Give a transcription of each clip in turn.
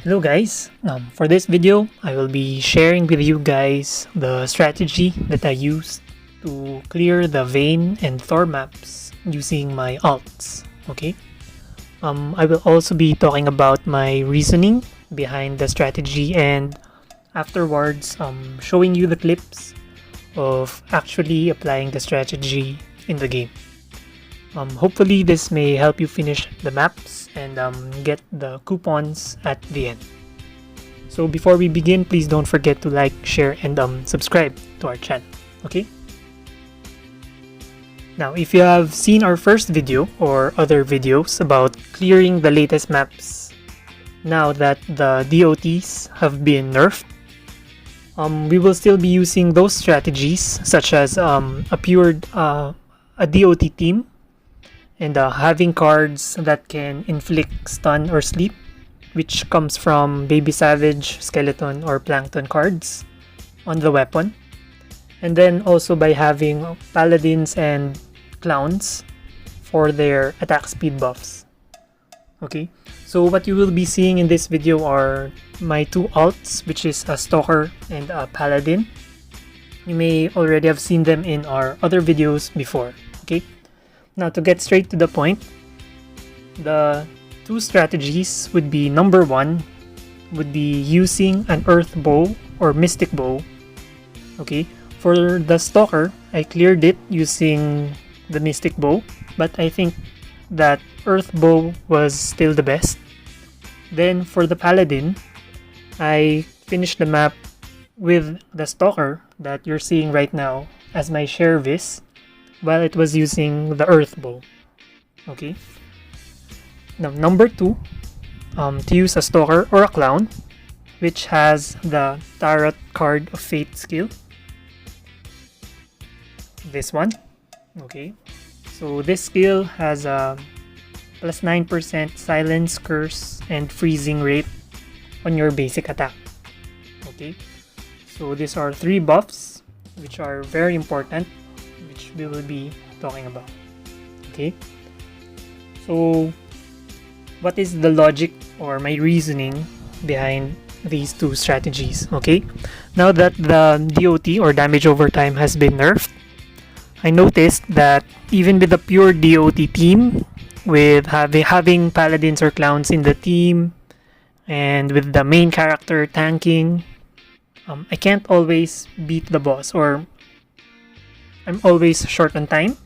Hello guys, for this video I will be sharing with you guys the strategy that I used to clear the vein and Thor maps using my ALTS. Okay, I will also be talking about my reasoning behind the strategy and afterwards showing you the clips of actually applying the strategy in the game. Hopefully this may help you finish the maps and get the coupons at the end. So before we begin, please don't forget to like, share, and subscribe to our channel, okay? Now, if you have seen our first video or other videos about clearing the latest maps, now that the DOTs have been nerfed, we will still be using those strategies such as a DOT team, and having cards that can inflict stun or sleep, which comes from Baby Savage, Skeleton, or Plankton cards on the weapon. And then also by having Paladins and Clowns for their attack speed buffs. Okay, so what you will be seeing in this video are my two alts, which is a Stalker and a Paladin. You may already have seen them in our other videos before, okay? Now, to get straight to the point, the two strategies would be number one would be using an Earth Bow or Mystic Bow. Okay, for the Stalker, I cleared it using the Mystic Bow, but I think that Earth Bow was still the best. Then for the Paladin, I finished the map with the Stalker that you're seeing right now as my Shervis, while it was using the Earth Bow. Okay. Now, number two, to use a Stalker or a Clown, which has the Tarot card of Fate skill. This one. Okay. So this skill has a plus 9% silence, curse, and freezing rate on your basic attack. Okay. So these are three buffs which are very important, which we will be talking about. Okay, so what is the logic or my reasoning behind these two strategies? Okay, now that the DOT or damage over time has been nerfed, I noticed that even with the pure DOT team, with having Paladins or Clowns in the team, and with the main character tanking, I can't always beat the boss, or I'm always short on time.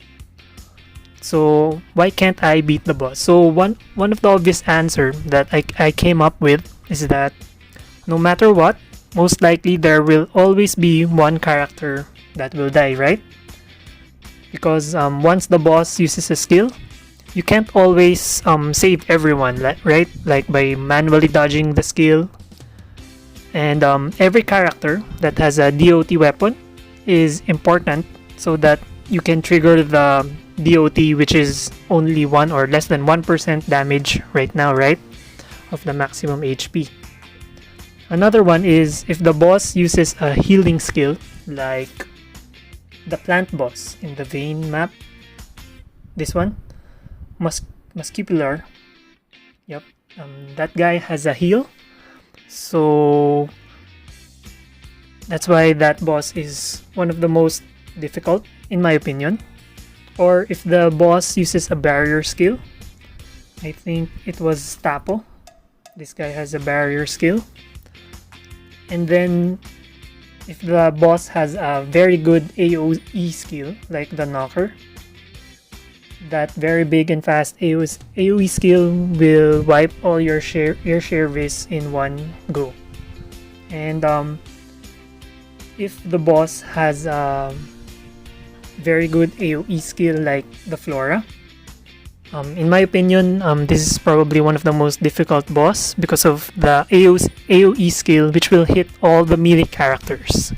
So why can't I beat the boss? So one of the obvious answer that I came up with is that no matter what, most likely there will always be one character that will die, right? Because once the boss uses a skill, you can't always save everyone, right? Like by manually dodging the skill. And every character that has a DOT weapon is important, so that you can trigger the DOT, which is only 1 or less than 1% damage right now, right? Of the maximum HP. Another one is if the boss uses a healing skill, like the plant boss in the vein map. This one, Muscular. Yep, that guy has a heal. So that's why that boss is one of the most difficult in my opinion. Or if the boss uses a barrier skill, I think it was Tapo. This guy has a barrier skill. And then if the boss has a very good AoE skill, like the Knocker, that very big and fast AoE skill will wipe all your Shervis in one go. And if the boss has a very good AoE skill like the Flora, in my opinion, this is probably one of the most difficult boss because of the AoE skill, which will hit all the melee characters.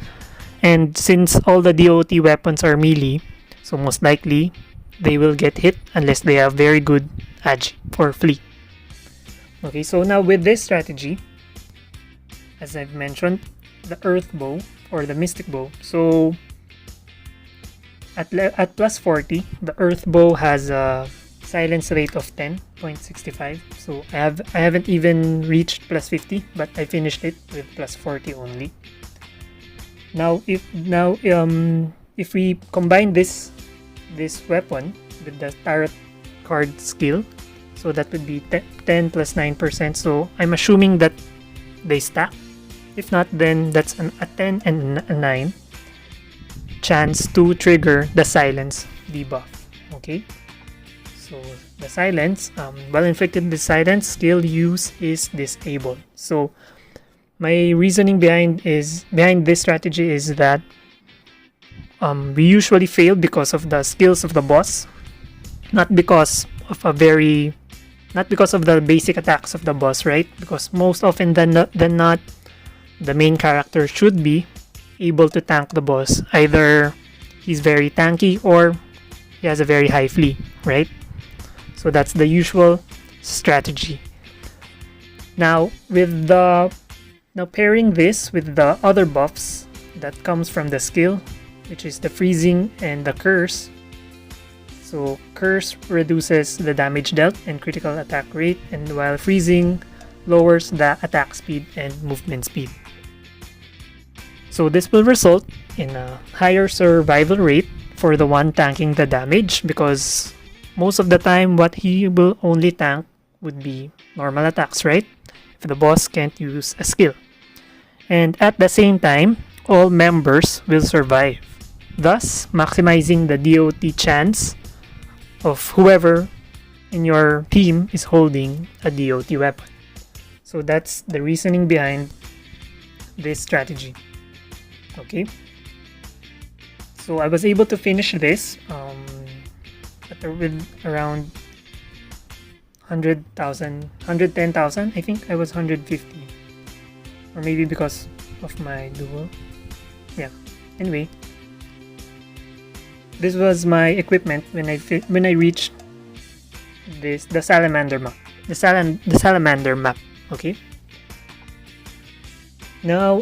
And since all the DOT weapons are melee, so most likely they will get hit unless they have very good agi or flee. Okay, so now with this strategy, as I've mentioned, the Earth Bow or the Mystic Bow. So at plus 40, the Earth Bow has a silence rate of 10.65. So I haven't even reached plus 50, but I finished it with plus 40 only. Now if we combine this weapon with the tarot card skill, so that would be 10 plus 9%. So I'm assuming that they stack. If not, then that's a 10 and a 9 chance to trigger the silence debuff. Okay, so the silence, while inflicted the silence, skill use is disabled. So my reasoning behind this strategy is that we usually fail because of the skills of the boss, not because of the basic attacks of the boss, right? Because most often than not, the main character should be able to tank the boss. Either he's very tanky or he has a very high flee, right? So that's the usual strategy. Now pairing this with the other buffs that comes from the skill, which is the freezing and the curse. So curse reduces the damage dealt and critical attack rate, and while freezing lowers the attack speed and movement speed. So this will result in a higher survival rate for the one tanking the damage, because most of the time what he will only tank would be normal attacks, right? If the boss can't use a skill. And at the same time, all members will survive, thus maximizing the DOT chance of whoever in your team is holding a DOT weapon. So that's the reasoning behind this strategy. Okay, so I was able to finish this with around 100,000, 110,000. I think I was 150, or maybe because of my duel. Yeah. Anyway, this was my equipment when I reached the salamander map. The salamander map. Okay. Now,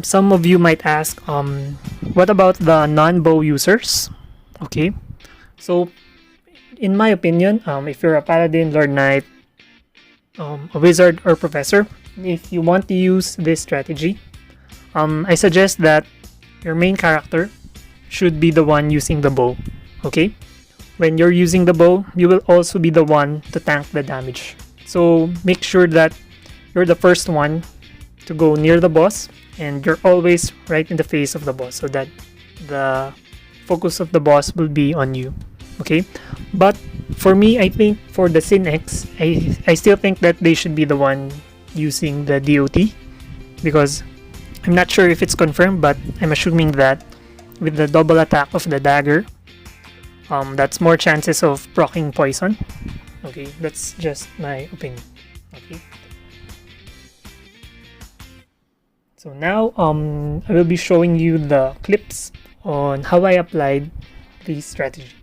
some of you might ask, what about the non-bow users? Okay, so in my opinion, if you're a paladin, lord knight, a wizard, or professor, if you want to use this strategy, I suggest that your main character should be the one using the bow. Okay, when you're using the bow, you will also be the one to tank the damage. So make sure that you're the first one to go near the boss, and you're always right in the face of the boss, so that the focus of the boss will be on you. Okay, but for me, I think for the Sin-X, I still think that they should be the one using the DOT, because I'm not sure if it's confirmed, but I'm assuming that with the double attack of the dagger, that's more chances of proccing poison. Okay, that's just my opinion. Okay. So now I will be showing you the clips on how I applied the strategy.